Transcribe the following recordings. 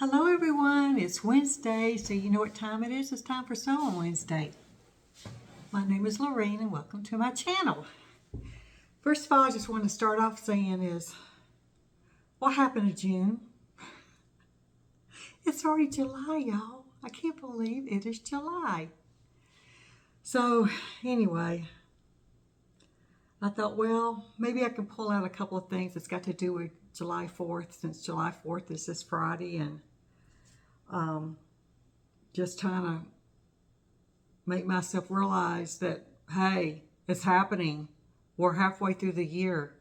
Hello everyone, it's Wednesday, so you know what time it is. It's time for Sewing Wednesday. My name is Lorraine and welcome to my channel. First of all, I just want to start off saying is, what happened to June? It's already July, y'all. I can't believe it is July. So anyway, I thought, well, maybe I can pull out a couple of things that's got to do with July 4th, since July 4th is this Friday, and just trying to make myself realize that, hey, it's happening. We're halfway through the year.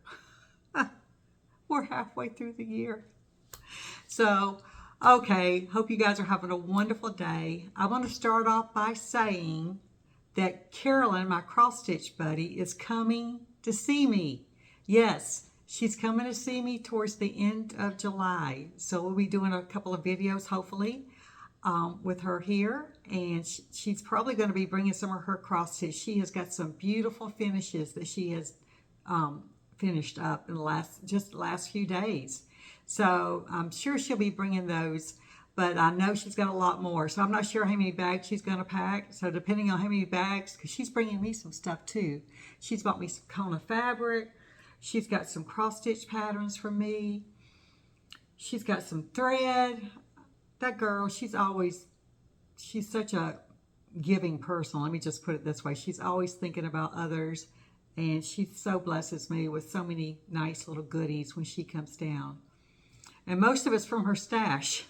We're halfway through the year. So, okay, hope you guys are having a wonderful day. I want to start off by saying that Carolyn, my cross-stitch buddy, is coming to see me. Yes, she's coming to see me towards the end of July. So we'll be doing a couple of videos, hopefully, with her here. And she's probably going to be bringing some of her cross-stitch. She has got some beautiful finishes that she has finished up in the last few days. So I'm sure she'll be bringing those. But I know she's got a lot more. So I'm not sure how many bags she's going to pack. So depending on how many bags, because she's bringing me some stuff too. She's bought me some Kona fabric. She's got some cross-stitch patterns for me. She's got some thread. That girl, she's such a giving person. Let me just put it this way. She's always thinking about others. And she so blesses me with so many nice little goodies when she comes down. And most of it's from her stash.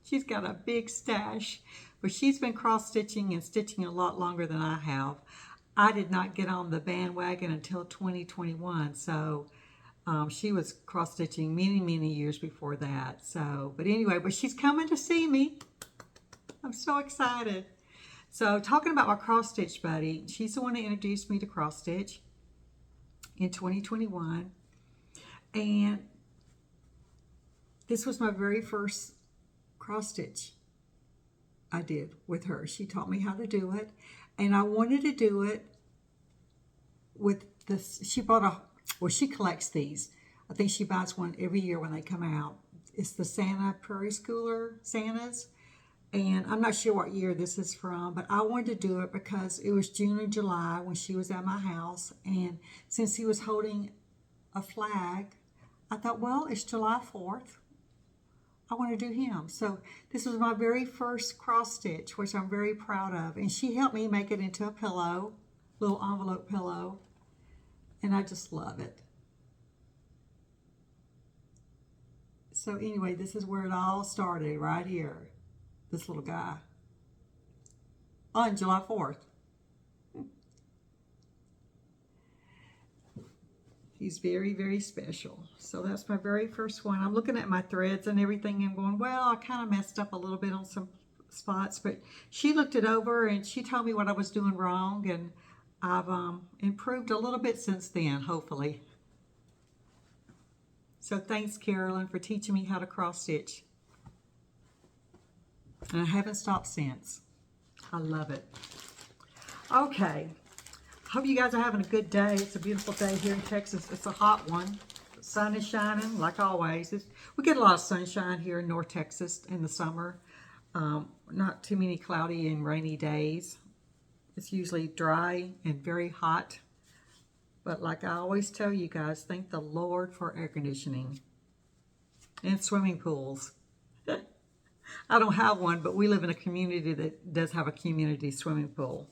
She's got a big stash, but she's been cross-stitching and stitching a lot longer than I have. I did not get on the bandwagon until 2021, so she was cross-stitching many years before that. So, but anyway, but she's coming to see me. I'm so excited. So, talking about my cross-stitch buddy, she's the one that introduced me to cross-stitch in 2021, and this was my very first cross-stitch I did with her. She taught me how to do it, and I wanted to do it with this. She bought she collects these. I think she buys one every year when they come out. It's the Santa Prairie Schooler Santas, and I'm not sure what year this is from, but I wanted to do it because it was June and July when she was at my house, and since he was holding a flag, I thought, well, it's July 4th. I want to do him. So this was my very first cross stitch, which I'm very proud of. And she helped me make it into a pillow, little envelope pillow. And I just love it. So anyway, this is where it all started, right here. This little guy. On July 4th. He's very special. So that's my very first one. I'm looking at my threads and everything and going, well, I kind of messed up a little bit on some spots, but she looked it over and she told me what I was doing wrong, and I've improved a little bit since then, hopefully. So thanks, Carolyn, for teaching me how to cross stitch. And I haven't stopped since. I love it. Okay. Hope you guys are having a good day. It's a beautiful day here in Texas. It's a hot one. The sun is shining, like always. We get a lot of sunshine here in North Texas in the summer. Not too many cloudy and rainy days. It's usually dry and very hot. But like I always tell you guys, thank the Lord for air conditioning and swimming pools. I don't have one, but we live in a community that does have a community swimming pool.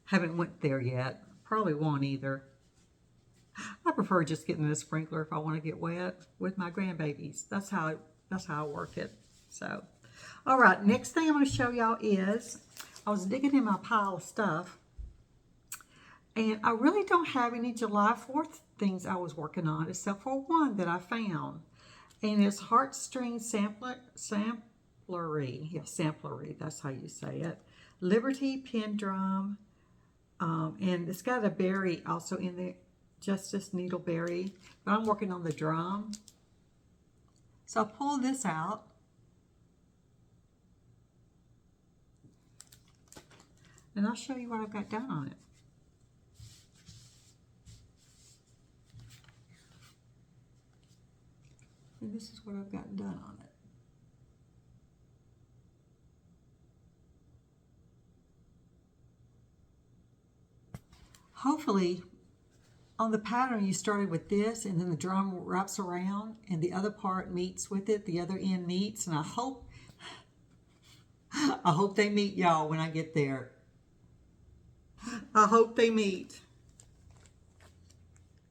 Haven't went there yet. Probably won't either. I prefer just getting the sprinkler if I want to get wet with my grandbabies. That's how I work it. So, all right. Next thing I'm going to show y'all is I was digging in my pile of stuff, and I really don't have any July 4th things I was working on except for one that I found, and it's Heartstring Sampler. Yeah, Samplery. That's how you say it. Liberty Pin Drum. And it's got a berry also in there, Justice Needleberry, but I'm working on the drum. So I'll pull this out. And I'll show you what I've got done on it. And this is what I've got done on it. hopefully on the pattern you started with this and then the drum wraps around and the other part meets with it, the other end meets, and I hope they meet, y'all, when I get there. I hope they meet.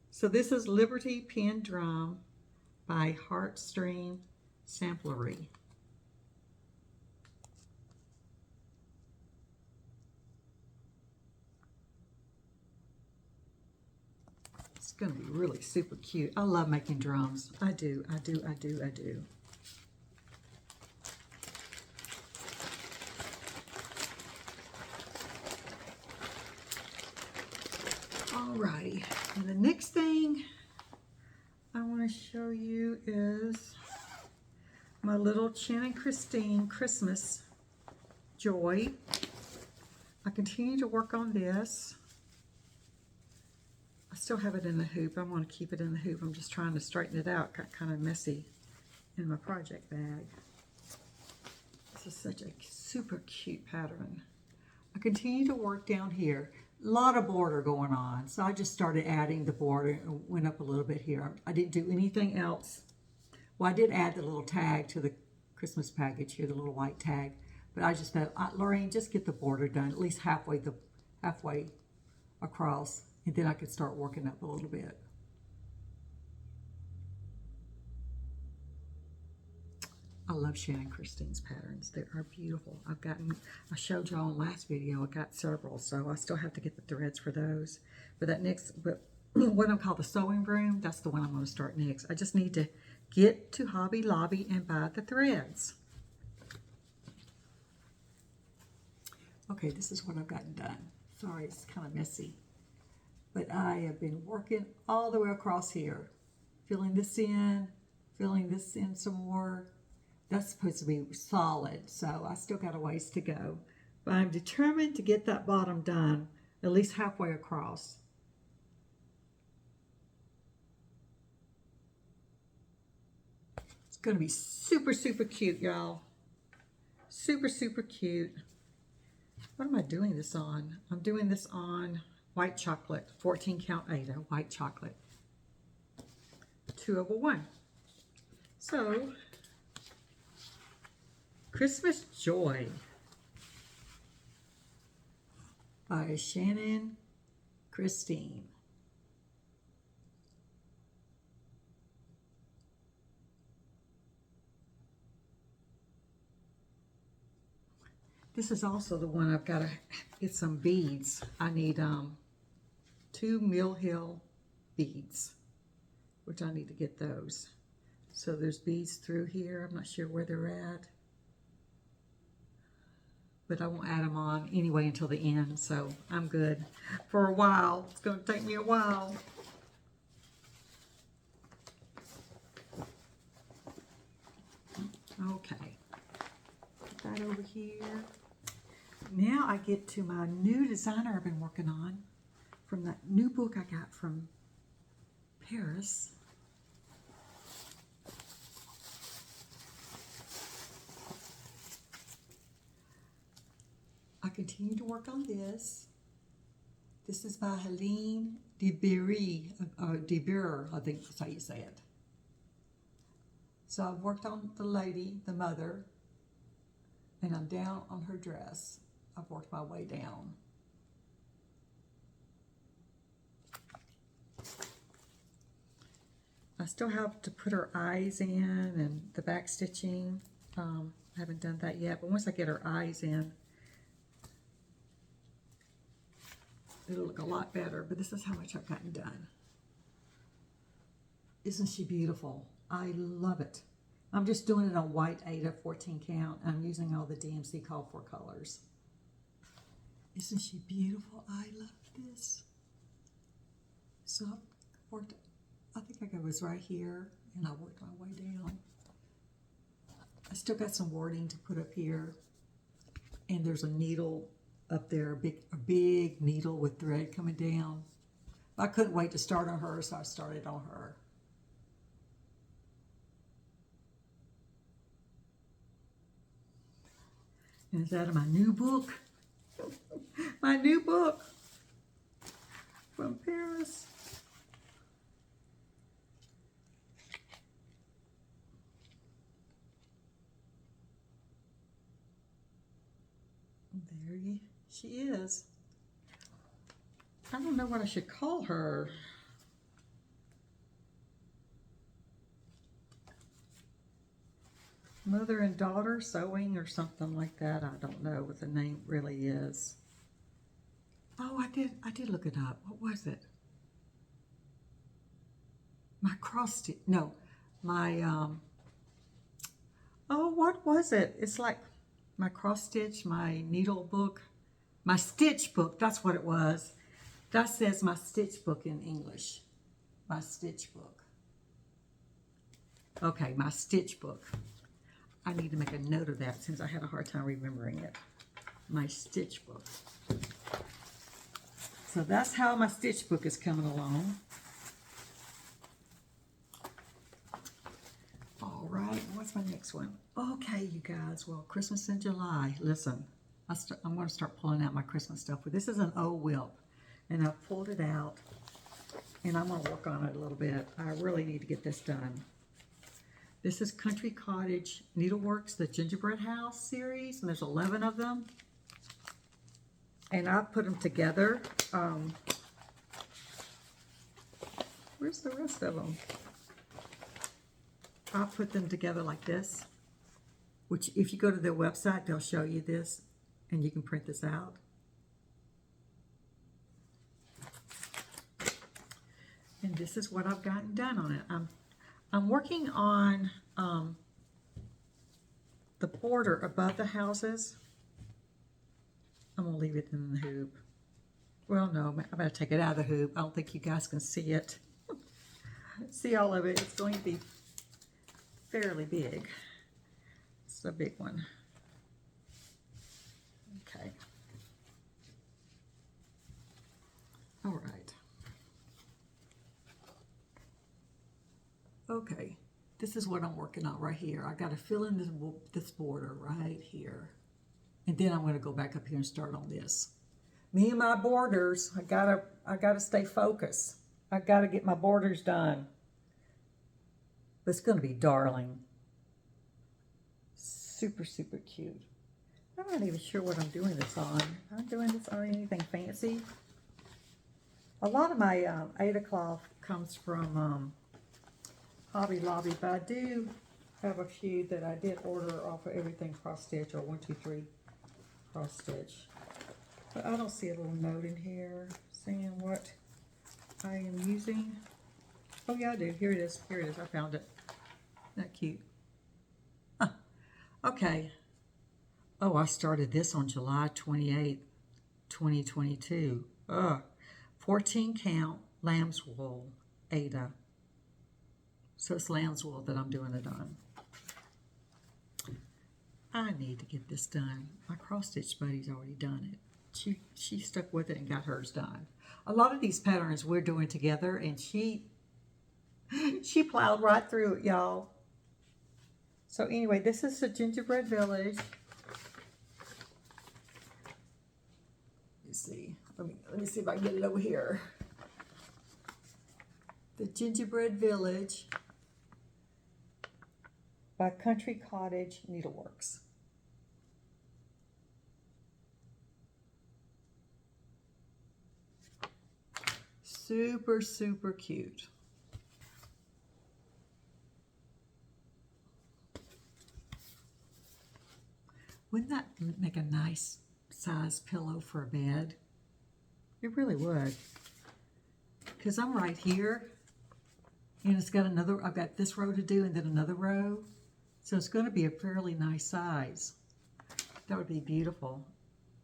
So this is Liberty Pen Drum by Heartstring Sampler. It's going to be really super cute. I love making drums. I do. Alrighty, and the next thing I want to show you is my little Chin and Christine Christmas Joy. I continue to work on this. I still have it in the hoop. I want to keep it in the hoop. I'm just trying to straighten it out. Got kind of messy in my project bag. This is such a super cute pattern. I continue to work down here. A lot of border going on, so I just started adding the border and went up a little bit here. I didn't do anything else. Well, I did add the little tag to the Christmas package here, the little white tag, but I just thought, Lorraine, just get the border done, at least halfway across, and then I could start working up a little bit. I love Shannon Christine's patterns. They are beautiful. I showed y'all in the last video, I got several, so I still have to get the threads for those. But what I call the sewing room, that's the one I'm going to start next. I just need to get to Hobby Lobby and buy the threads. Okay, this is what I've gotten done. Sorry, it's kind of messy. But I have been working all the way across here. Filling this in some more. That's supposed to be solid, so I still got a ways to go. But I'm determined to get that bottom done, at least halfway across. It's going to be super, super cute, y'all. Super, super cute. What am I doing this on? I'm doing this on white chocolate, 14 count Ada, white chocolate. 2/1. So, Christmas Joy by Shannon Christine. This is also the one I've got to get some beads. I need 2 Mill Hill beads, which I need to get those. So there's beads through here. I'm not sure where they're at, but I won't add them on anyway until the end, so I'm good for a while. It's going to take me a while. Okay, put that over here. Now I get to my new designer I've been working on from that new book I got from Paris. I continue to work on this. This is by Helene de Beer, I think that's how you say it. So I've worked on the lady, the mother, and I'm down on her dress. I've worked my way down. I still have to put her eyes in and the back stitching. I haven't done that yet, but once I get her eyes in, it'll look a lot better, but this is how much I've gotten done. Isn't she beautiful? I love it. I'm just doing it on white Ada 14 count. I'm using all the Dempsey call for colors. Isn't she beautiful? I love this. So I worked, I think I was right here, and I worked my way down. I still got some wording to put up here, and there's a needle up there, a big needle with thread coming down. I couldn't wait to start on her, so I started on her. And it's out of my new book. My new book. from Paris. She is. I don't know what I should call her. Mother and daughter sewing or something like that. I don't know what the name really is. Oh, I did look it up. What was it? My cross stitch. No, my oh, what was it? It's like my cross stitch, my needle book, my stitch book. That's what it was. That says my stitch book in English. My stitch book. Okay, my stitch book. I need to make a note of that since I had a hard time remembering it. My stitch book. So that's how my stitch book is coming along. All right, what's my next one? Okay, you guys, well, Christmas in July. Listen, I'm going to start pulling out my Christmas stuff. But this is an old whip, and I've pulled it out, and I'm going to work on it a little bit. I really need to get this done. This is Country Cottage Needleworks, the Gingerbread House series, and there's 11 of them. And I put them together. Where's the rest of them? I put them together like this, which if you go to their website, they'll show you this, and you can print this out. And this is what I've gotten done on it. I'm working on the border above the houses. I'm going to leave it in the hoop. Well, no, I'm going to take it out of the hoop. I don't think you guys can see it. See all of it. It's going to be fairly big. It's a big one. Okay. All right. Okay, this is what I'm working on right here. I got to fill in this border right here. And then I'm going to go back up here and start on this. Me and my borders, I gotta stay focused. I gotta get my borders done. But it's going to be darling. Super, super cute. I'm not even sure what I'm doing this on. I'm doing this on anything fancy. A lot of my Ada cloth comes from Hobby Lobby, but I do have a few that I did order off of Everything Cross Stitch, or 123 Cross Stitch. But I don't see a little note in here saying what I am using. Oh yeah, I do. Here it is. Here it is. I found it. Isn't that cute? Huh. Okay. Oh, I started this on July 28th, 2022. 14 count lamb's wool, Ada. So it's lamb's wool that I'm doing it on. I need to get this done. My cross stitch buddy's already done it. She stuck with it and got hers done. A lot of these patterns we're doing together, and she plowed right through it, y'all. So anyway, this is the Gingerbread Village. Let's see. Let me see if I can get it over here. The Gingerbread Village by Country Cottage Needleworks. Super, super cute. Wouldn't that make a nice size pillow for a bed? It really would. Because I'm right here, and it's got another, I've got this row to do and then another row. So it's going to be a fairly nice size. That would be beautiful.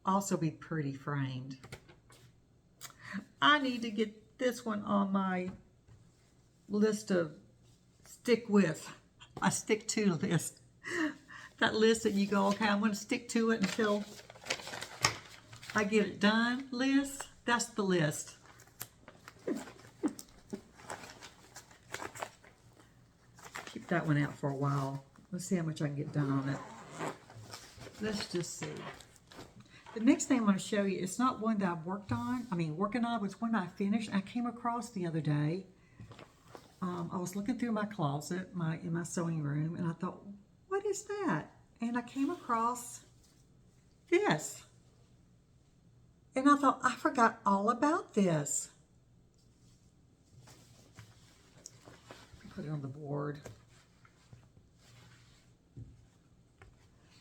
Also be pretty framed. I need to get this one on my list of stick with. I stick to list. That list that you go, okay, I'm going to stick to it until I get it done list. That's the list. Keep that one out for a while. Let's see how much I can get done on it. Let's just see. The next thing I'm going to show you, it's not one that I've working on, but it's one I finished. I came across the other day. I was looking through my closet, in my sewing room, and I thought, what is that? And I came across this. And I thought, I forgot all about this. Put it on the board.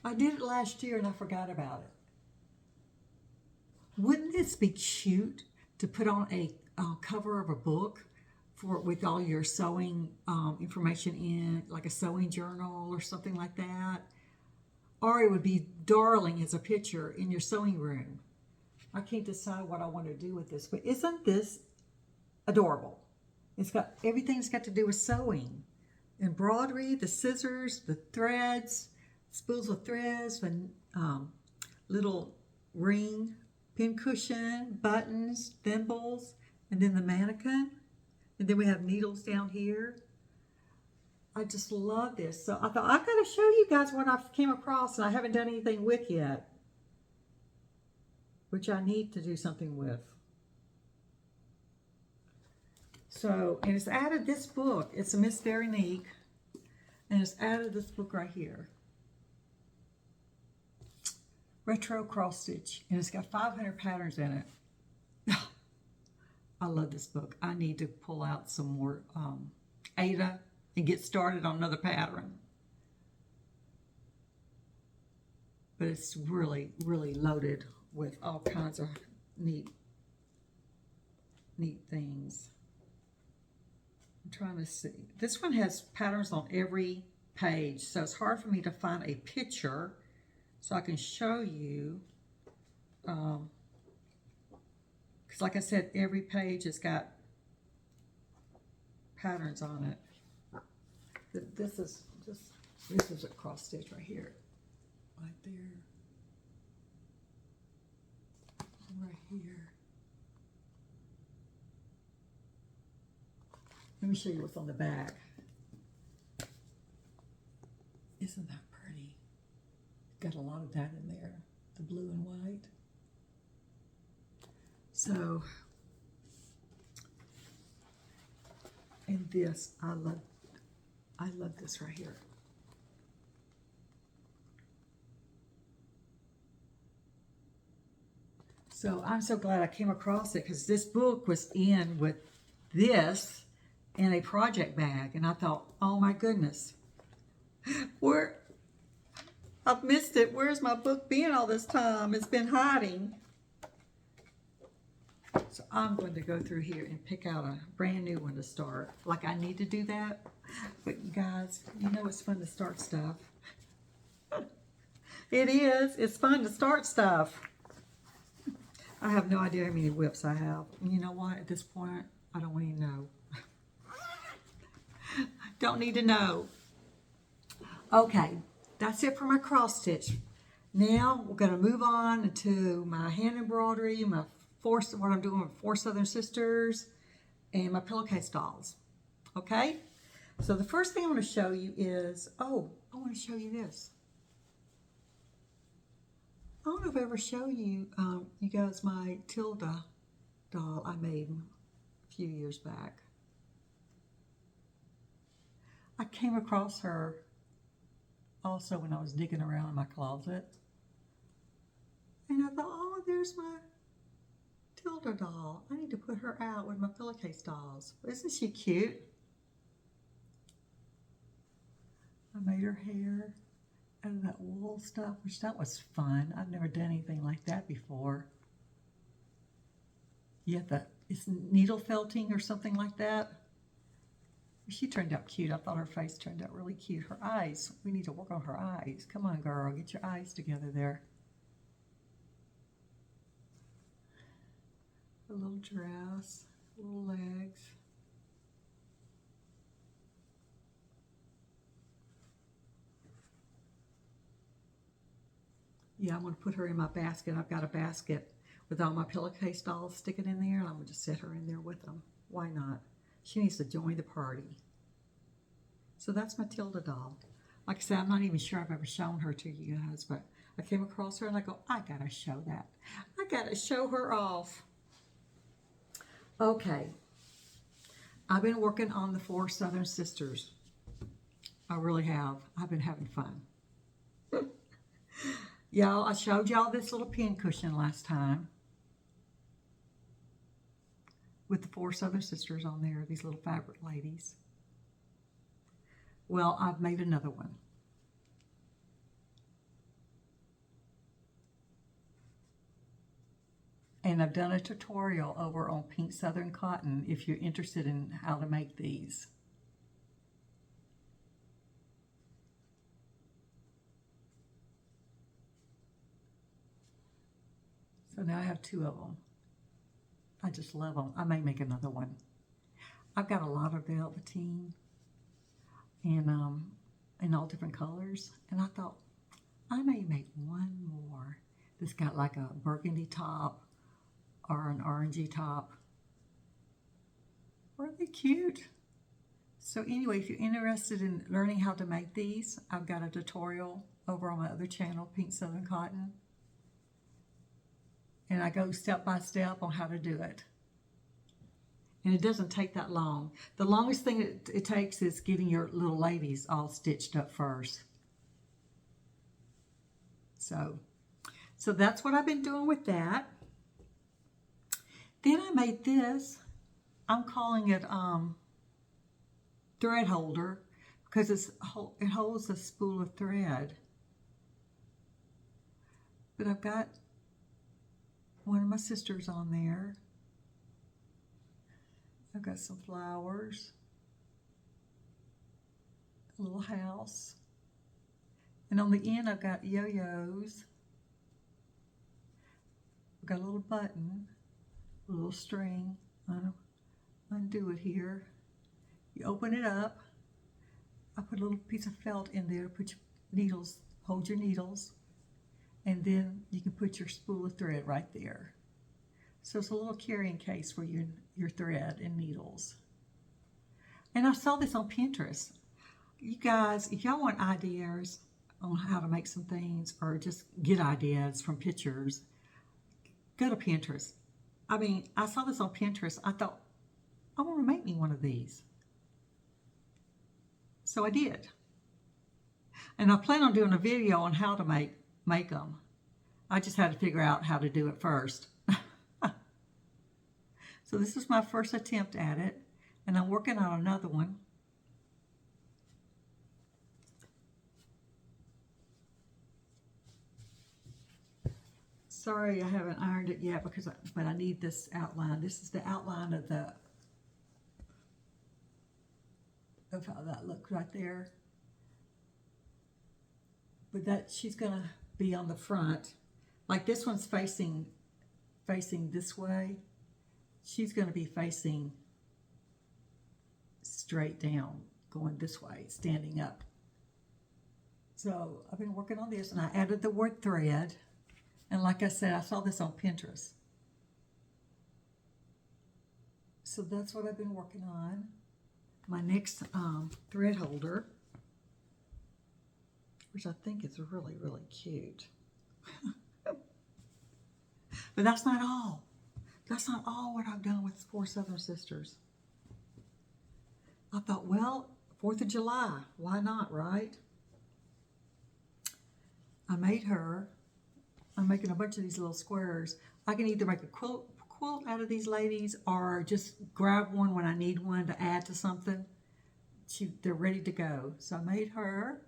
I did it last year and I forgot about it. Wouldn't this be cute to put on a cover of a book with all your sewing information in, like a sewing journal or something like that? Or it would be darling as a picture in your sewing room. I can't decide what I want to do with this, but isn't this adorable? It's got everything's got to do with sewing. Embroidery, the scissors, the threads, spools of threads, and little ring, pin cushion, buttons, thimbles, and then the mannequin. And then we have needles down here. I just love this. So I thought, I've got to show you guys what I came across and I haven't done anything with yet, which I need to do something with. So, and it's out of this book. It's a Miss Veronique, and it's out of this book right here. Retro Cross Stitch, and it's got 500 patterns in it. I love this book. I need to pull out some more Ada and get started on another pattern. But it's really, really loaded with all kinds of neat things. I'm trying to see. This one has patterns on every page, so it's hard for me to find a picture so I can show you. Because like I said, every page has got patterns on it. This is a cross stitch right here, right there, right here. Let me show you what's on the back. Isn't that pretty? Got a lot of that in there, the blue and white. So, and this, I love this right here. So I'm so glad I came across it, because this book was in with this in a project bag, and I thought, oh my goodness, I've missed it. Where's my book been all this time? It's been hiding. So I'm going to go through here and pick out a brand new one to start. Like, I need to do that, but you guys, you know it's fun to start stuff. It is. It's fun to start stuff. I have no idea how many whips I have. And you know what? At this point, I don't even know. Don't need to know. Okay, that's it for my cross stitch. Now we're going to move on to my hand embroidery, what I'm doing with 4 Southern Sisters, and my pillowcase dolls. Okay, so the first thing I want to show you is, I want to show you this. I don't know if I ever show you, you guys, my Tilda doll I made a few years back. I came across her also when I was digging around in my closet. And I thought, oh, there's my Tilda doll. I need to put her out with my pillowcase dolls. Isn't she cute? I made her hair out of that wool stuff, which that was fun. I've never done anything like that before. You have it's needle felting or something like that. She turned out cute. I thought her face turned out really cute. Her eyes, we need to work on her eyes. Come on, girl, get your eyes together there. A little dress, little legs. Yeah, I'm going to put her in my basket. I've got a basket with all my pillowcase dolls sticking in there, and I'm going to just set her in there with them. Why not? She needs to join the party. So that's my Tilda doll. Like I said, I'm not even sure I've ever shown her to you guys, but I came across her and I go, I gotta show that. I gotta show her off. Okay. I've been working on the 4 Southern Sisters. I really have. I've been having fun. Y'all, I showed y'all this little pin cushion last time with the 4 Southern Sisters on there, these little fabric ladies. Well, I've made another one. And I've done a tutorial over on Pink Southern Cotton if you're interested in how to make these. So now I have 2 of them. I just love them. I may make another one. I've got a lot of velveteen and in all different colors. And I thought I may make one more that's got like a burgundy top or an orangey top. Aren't they cute? So anyway, if you're interested in learning how to make these, I've got a tutorial over on my other channel, Pink Southern Cotton. And I go step by step on how to do it. And it doesn't take that long. The longest thing it takes is getting your little ladies all stitched up first. So that's what I've been doing with that. Then I made this. I'm calling it thread holder because it holds a spool of thread. But I've got one of my sisters on there. I've got some flowers, a little house, and on the end I've got yo-yos. I've got a little button, a little string. Undo it here. You open it up. I put a little piece of felt in there. Put your needles, hold your needles, and then you can put your spool of thread right there. So it's a little carrying case for your thread and needles. And I saw this on Pinterest. You guys, if y'all want ideas on how to make some things or just get ideas from pictures, go to Pinterest. I mean, I saw this on Pinterest. I thought, I want to make me one of these. So I did. And I plan on doing a video on how to make them. I just had to figure out how to do it first. So this is my first attempt at it, and I'm working on another one. Sorry, I haven't ironed it yet but I need this outline. This is the outline of how that looks right there. But she's gonna be on the front. Like this one's facing this way. She's going to be facing straight down, going this way, standing up. So I've been working on this, and I added the word thread. And like I said, I saw this on Pinterest. So that's what I've been working on. My next thread holder, which I think is really, really cute. But that's not all. That's not all what I've done with 4 Southern Sisters. I thought, well, 4th of July, why not, right? I made her. I'm making a bunch of these little squares. I can either make a quilt out of these ladies or just grab one when I need one to add to something. They're ready to go. So I made her.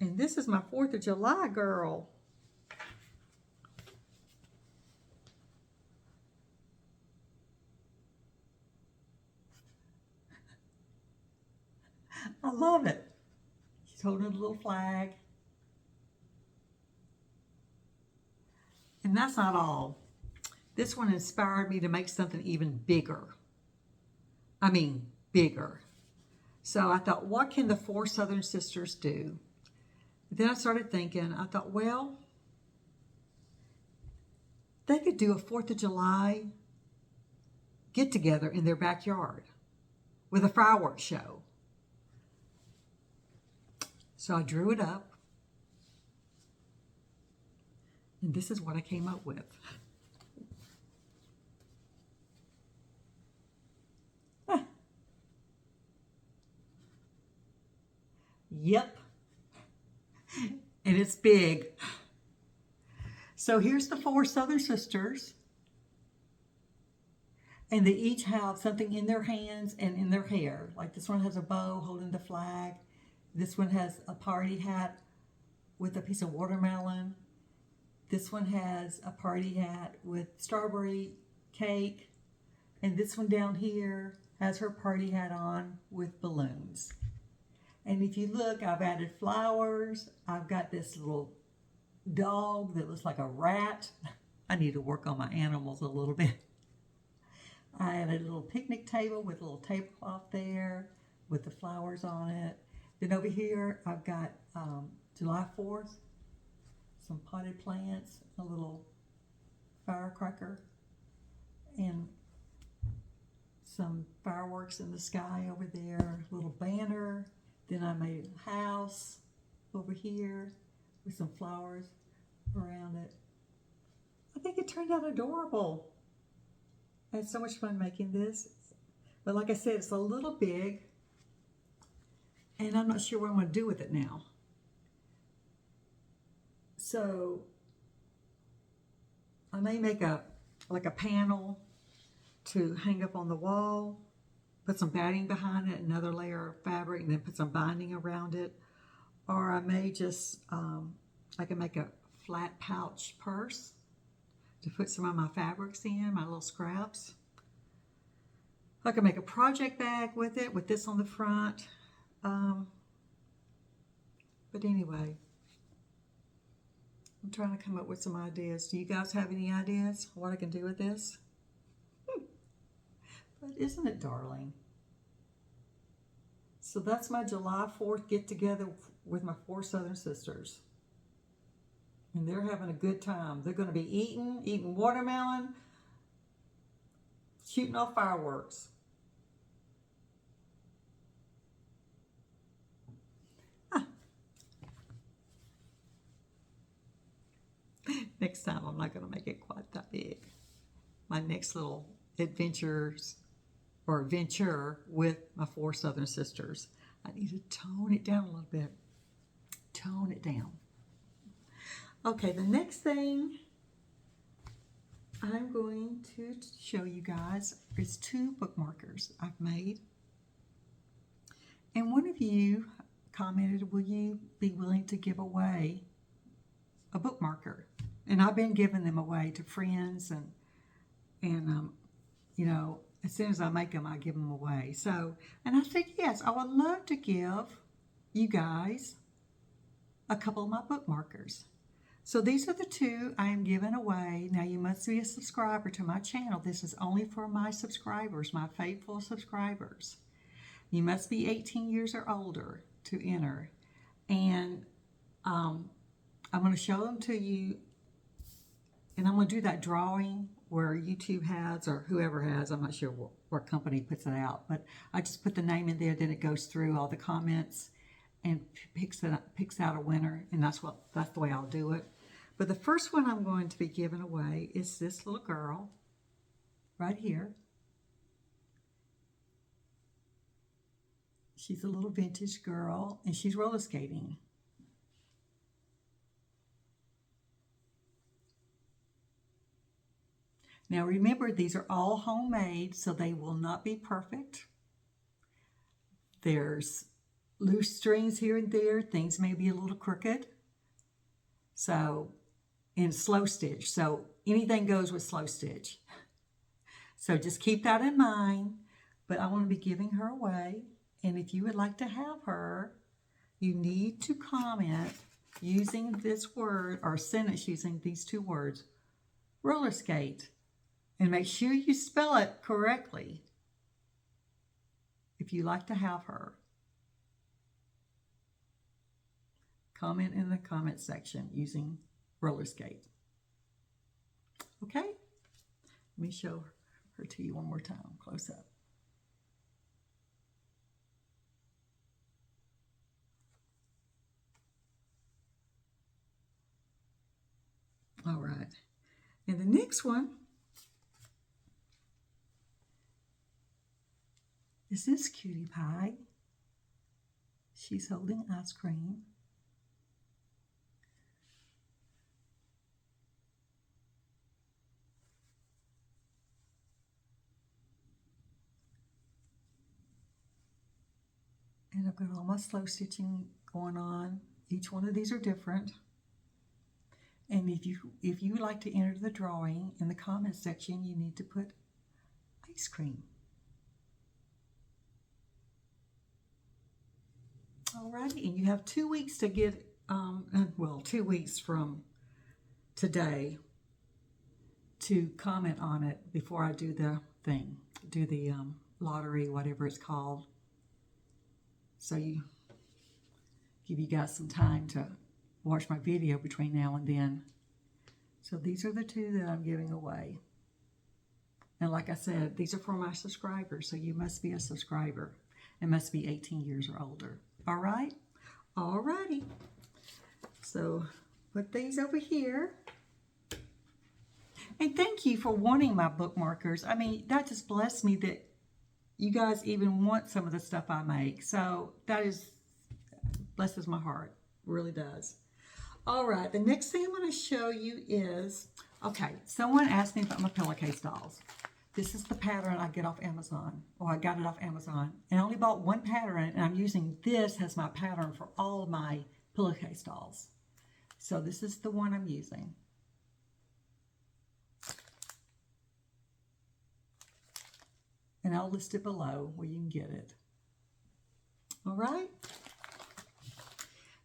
And this is my 4th of July girl. I love it. She's holding a little flag. And that's not all. This one inspired me to make something even bigger. I mean, bigger. So I thought, what can the 4 Southern Sisters do? Then I started thinking, I thought, well, they could do a 4th of July get-together in their backyard with a fireworks show. So I drew it up. And this is what I came up with. Yep. And it's big. So here's the 4 Southern Sisters. And they each have something in their hands and in their hair. Like this one has a bow holding the flag. This one has a party hat with a piece of watermelon. This one has a party hat with strawberry cake. And this one down here has her party hat on with balloons. And if you look, I've added flowers. I've got this little dog that looks like a rat. I need to work on my animals a little bit. I added a little picnic table with a little tablecloth there with the flowers on it. Then over here, I've got July 4th, some potted plants, a little firecracker, and some fireworks in the sky over there, a little banner. Then I made a house over here with some flowers around it. I think it turned out adorable. I had so much fun making this. But like I said, it's a little big, and I'm not sure what I'm going to do with it now. So I may make a panel to hang up on the wall, put some batting behind it, another layer of fabric, and then put some binding around it. Or I may just, I can make a flat pouch purse to put some of my fabrics in, my little scraps. I can make a project bag with it, with this on the front. But anyway, I'm trying to come up with some ideas. Do you guys have any ideas what I can do with this? But isn't it darling? So that's my July 4th get together with my 4 Southern Sisters. And they're having a good time. They're going to be eating watermelon, shooting off fireworks. Next time I'm not going to make it quite that big. My next little adventures or venture with my 4 Southern Sisters. I need to tone it down a little bit. Tone it down. Okay, the next thing I'm going to show you guys is 2 bookmarkers I've made. And one of you commented, will you be willing to give away a bookmarker? And I've been giving them away to friends and you know, as soon as I make them, I give them away. So, and I said, yes, I would love to give you guys a couple of my bookmarkers. So these are the 2 I am giving away. Now you must be a subscriber to my channel. This is only for my subscribers, my faithful subscribers. You must be 18 years or older to enter. And I'm going to show them to you. And I'm going to do that drawing where YouTube has, or whoever has, I'm not sure what company puts it out, but I just put the name in there, then it goes through all the comments and picks out a winner, and that's the way I'll do it. But the first one I'm going to be giving away is this little girl right here. She's a little vintage girl, and she's roller skating. Now remember, these are all homemade, so they will not be perfect. There's loose strings here and there. Things may be a little crooked. So, in slow stitch. So, anything goes with slow stitch. So, just keep that in mind. But I want to be giving her away. And if you would like to have her, you need to comment using this word or sentence using these 2 words. Roller skate. And make sure you spell it correctly if you like to have her. Comment in the comment section using roller skate. Okay? Let me show her to you one more time, close up. All right. And the next one is this cutie pie. She's holding ice cream. And I've got all my slow stitching going on. Each one of these are different. And if you would like to enter the drawing in the comment section, you need to put ice cream. Alrighty, and you have 2 weeks to get, well, 2 weeks from today to comment on it before I do the thing, do the lottery, whatever it's called. So you give you guys some time to watch my video between now and then. So these are the two that I'm giving away. And like I said, these are for my subscribers, so you must be a subscriber and must be 18 years or older. All right? All righty. So put these over here. And thank you for wanting my bookmarkers. I mean, that just blessed me that you guys even want some of the stuff I make. So that blesses my heart. Really does. All right, the next thing I'm going to show you is, okay, someone asked me about my pillowcase dolls. This is the pattern I get off Amazon, or I got it off Amazon. And I only bought one pattern, and I'm using this as my pattern for all of my pillowcase dolls. So this is the one I'm using. And I'll list it below where you can get it. All right.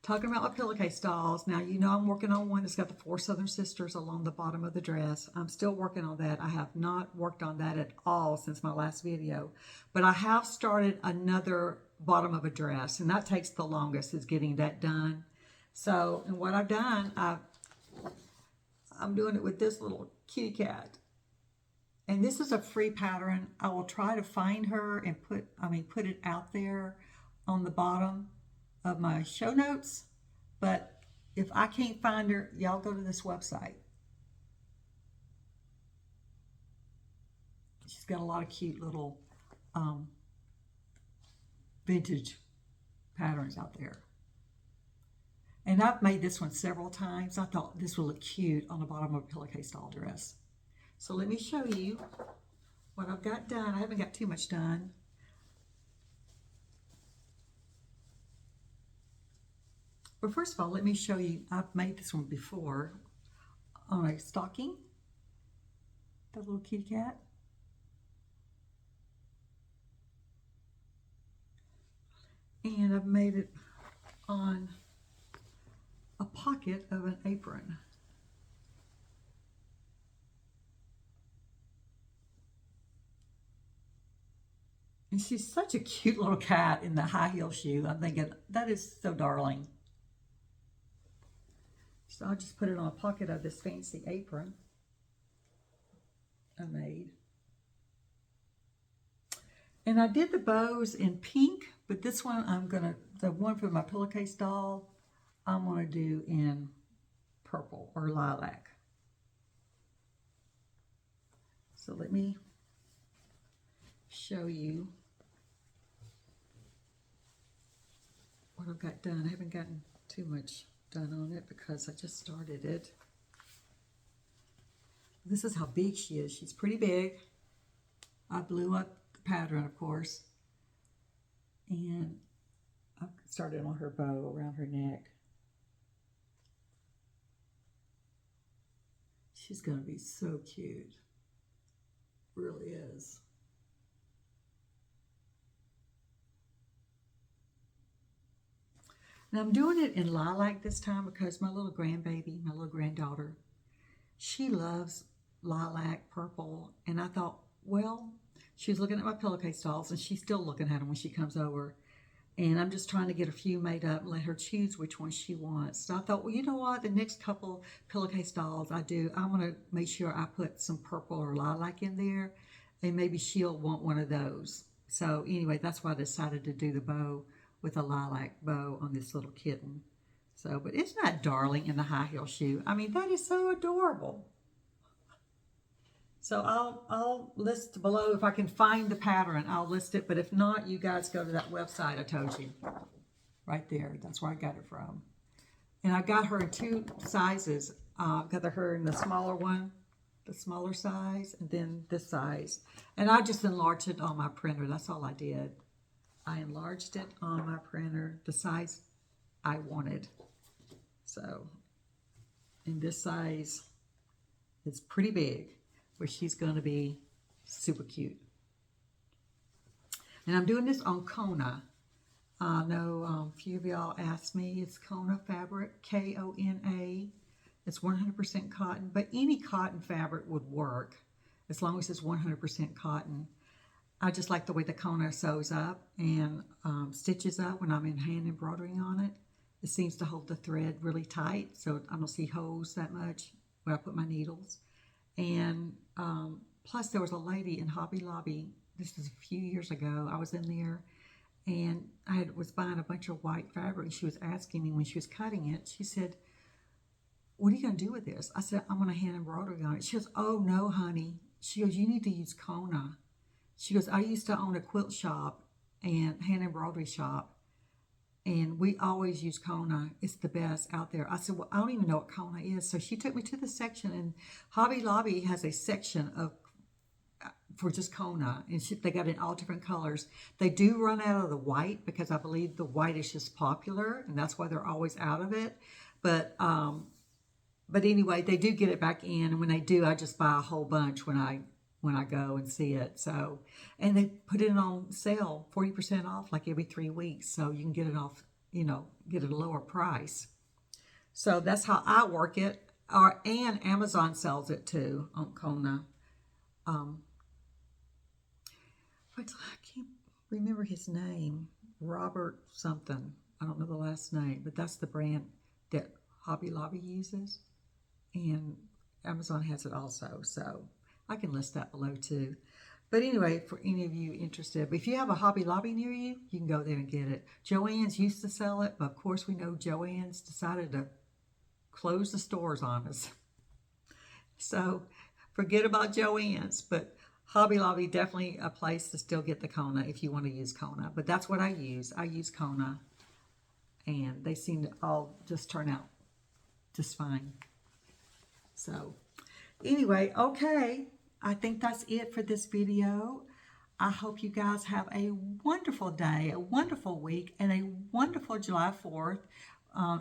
Talking about my pillowcase dolls. Now, you know I'm working on one that's got the 4 Southern Sisters along the bottom of the dress. I'm still working on that. I have not worked on that at all since my last video. But I have started another bottom of a dress, and that takes the longest, is getting that done. So, and what I've done, I'm doing it with this little kitty cat. And this is a free pattern. I will try to find her and put it out there on the bottom of my show notes. But if I can't find her, y'all go to this website. She's got a lot of cute little vintage patterns out there. And I've made this one several times. I thought this would look cute on the bottom of a pillowcase doll dress. So let me show you what I've got done. I haven't got too much done. But first of all, let me show you, I've made this one before on a stocking, the little kitty cat. And I've made it on a pocket of an apron. And she's such a cute little cat in the high heel shoe. I'm thinking, that is so darling. So I'll just put it on a pocket of this fancy apron I made. And I did the bows in pink, but this one the one for my pillowcase doll, I'm gonna do in purple or lilac. So let me show you what I've got done. I haven't gotten too much done on it because I just started it. This is how big she is. She's pretty big. I blew up the pattern, of course, and I started on her bow around her neck. She's gonna be so cute. Really is. And I'm doing it in lilac this time because my little grandbaby, my little granddaughter, she loves lilac, purple. And I thought, well, she was looking at my pillowcase dolls, and she's still looking at them when she comes over. And I'm just trying to get a few made up and let her choose which one she wants. So I thought, well, you know what? The next couple pillowcase dolls I do, I'm going to make sure I put some purple or lilac in there, and maybe she'll want one of those. So anyway, that's why I decided to do the bow with a lilac bow on this little kitten. So, but isn't that darling in the high heel shoe? I mean, that is so adorable. So I'll list below, if I can find the pattern, I'll list it. But if not, you guys go to that website I told you. Right there. That's where I got it from. And I got her in 2 sizes. Got her in the smaller one, the smaller size, and then this size. And I just enlarged it on my printer. That's all I did. I enlarged it on my printer, the size I wanted. So, and this size is pretty big, where she's going to be super cute. And I'm doing this on Kona. I know a few of y'all asked me. It's Kona fabric, K-O-N-A. It's 100% cotton, but any cotton fabric would work as long as it's 100% cotton. I just like the way the Kona sews up and stitches up when I'm in hand embroidering on it. It seems to hold the thread really tight, so I don't see holes that much where I put my needles. And plus there was a lady in Hobby Lobby, this was a few years ago, I was in there, and I was buying a bunch of white fabric. She was asking me when she was cutting it, she said, "What are you going to do with this?" I said, "I'm going to hand embroidery on it." She goes, "Oh, no, honey." She goes, "You need to use Kona." She goes, "I used to own a quilt shop and hand embroidery shop, and we always use Kona. It's the best out there." I said, "Well, I don't even know what Kona is." So she took me to the section, and Hobby Lobby has a section for just Kona, and they got it in all different colors. They do run out of the white because I believe the white is just popular, and that's why they're always out of it. But anyway, they do get it back in, and when they do, I just buy a whole bunch when I go and see it. So, and they put it on sale, 40% off, like every 3 weeks, so you can get it off, get it at a lower price. So that's how I work it. And Amazon sells it too on Kona. But I can't remember his name. Robert something. I don't know the last name, but that's the brand that Hobby Lobby uses, and Amazon has it also. So I can list that below too. But anyway, for any of you interested, if you have a Hobby Lobby near you, you can go there and get it. Joann's used to sell it, but of course we know Joann's decided to close the stores on us. So forget about Joann's, but Hobby Lobby, definitely a place to still get the Kona if you want to use Kona. But that's what I use. I use Kona, and they seem to all just turn out just fine. So anyway, okay, I think that's it for this video. I hope you guys have a wonderful day, a wonderful week, and a wonderful July 4th.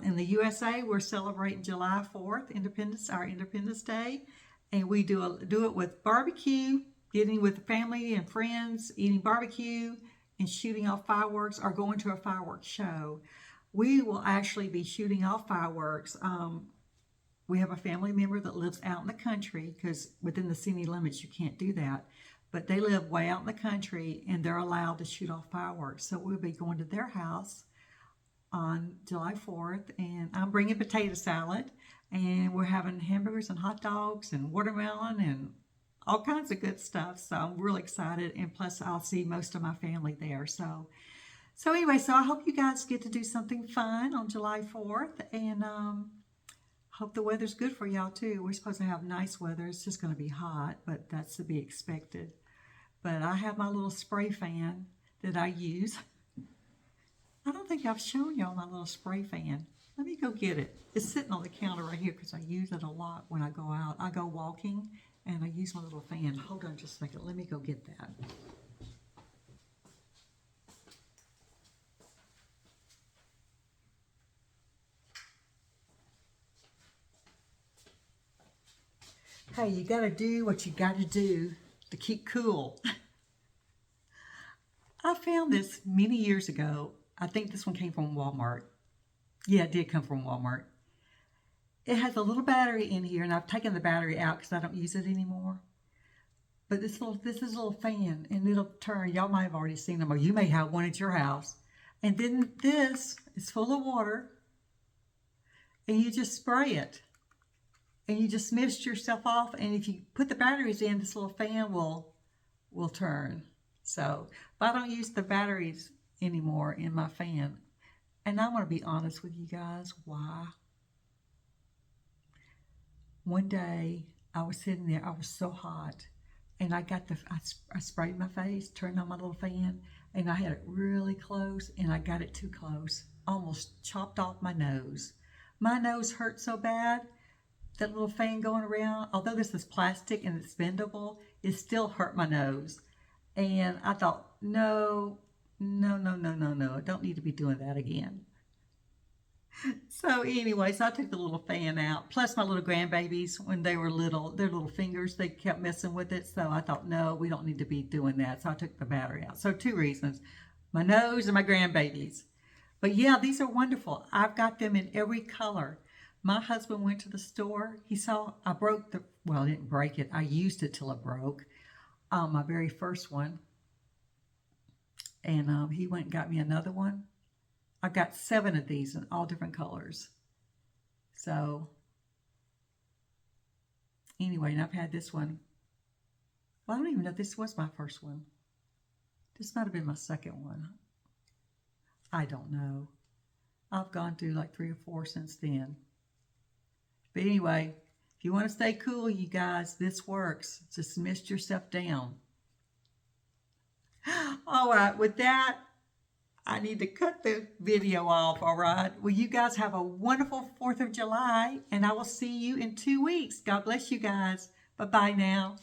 In the USA, we're celebrating July 4th, our Independence Day, and we do it with barbecue, getting with family and friends, eating barbecue, and shooting off fireworks, or going to a fireworks show. We will actually be shooting off fireworks. We have a family member that lives out in the country, because within the city limits you can't do that. But they live way out in the country, and they're allowed to shoot off fireworks. So we'll be going to their house on July 4th, and I'm bringing potato salad, and we're having hamburgers and hot dogs and watermelon and all kinds of good stuff. So I'm really excited, and plus I'll see most of my family there. So anyway, so I hope you guys get to do something fun on July 4th, and hope the weather's good for y'all too. We're supposed to have nice weather. It's just going to be hot, but that's to be expected. But I have my little spray fan that I use. I don't think I've shown y'all my little spray fan. Let me go get it. It's sitting on the counter right here because I use it a lot when I go out. I go walking and I use my little fan. Hold on just a second. Let me go get that. Hey, you got to do what you got to do to keep cool. I found this many years ago. I think this one came from Walmart. Yeah, it did come from Walmart. It has a little battery in here, and I've taken the battery out because I don't use it anymore. But this is a little fan, and it'll turn. Y'all might have already seen them, or you may have one at your house. And then this is full of water, and you just spray it. And you just mist yourself off, and if you put the batteries in, this little fan will turn. So if I don't use the batteries anymore in my fan, And I want to be honest with you guys, why? One day I was sitting there, I was so hot, and I sprayed my face, turned on my little fan, and I had it really close, and I got it too close. Almost chopped off my nose. My nose hurt so bad, that little fan going around, although this is plastic and it's bendable, it still hurt my nose. And I thought, no, no, no, no, no, no, I don't need to be doing that again. So anyway, so I took the little fan out. Plus my little grandbabies, when they were little, their little fingers, they kept messing with it. So I thought, no, we don't need to be doing that. So I took the battery out. So 2 reasons, my nose and my grandbabies. But yeah, these are wonderful. I've got them in every color. My husband went to the store. He saw I broke well, I didn't break it. I used it till it broke. My very first one. And he went and got me another one. I've got 7 of these in all different colors. So anyway, and I've had this one. Well, I don't even know if this was my first one. This might have been my second one. I don't know. I've gone through like 3 or 4 since then. But anyway, if you want to stay cool, you guys, this works. Just mist yourself down. All right, with that, I need to cut the video off, all right? Well, you guys have a wonderful 4th of July, and I will see you in 2 weeks. God bless you guys. Bye-bye now.